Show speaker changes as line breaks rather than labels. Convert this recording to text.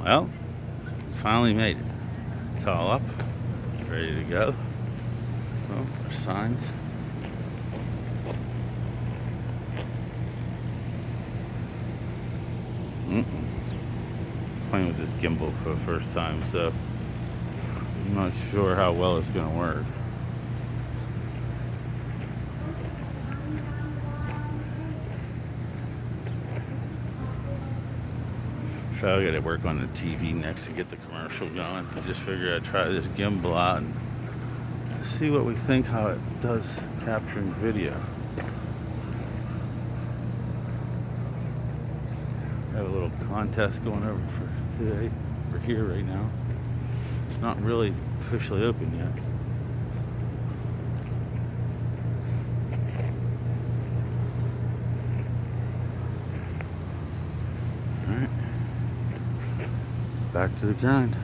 Well, finally made it. It's all up, ready to go. Oh, there's signs. Playing with this gimbal for the first time, so I'm not sure how well it's gonna work. So I gotta work on the TV next to get the commercial going. I just figured I'd try this gimbal out and see what we think how it does capturing video. I have a little contest going over for today. We're here right now. It's not really officially open yet. Alright. Back to the grind.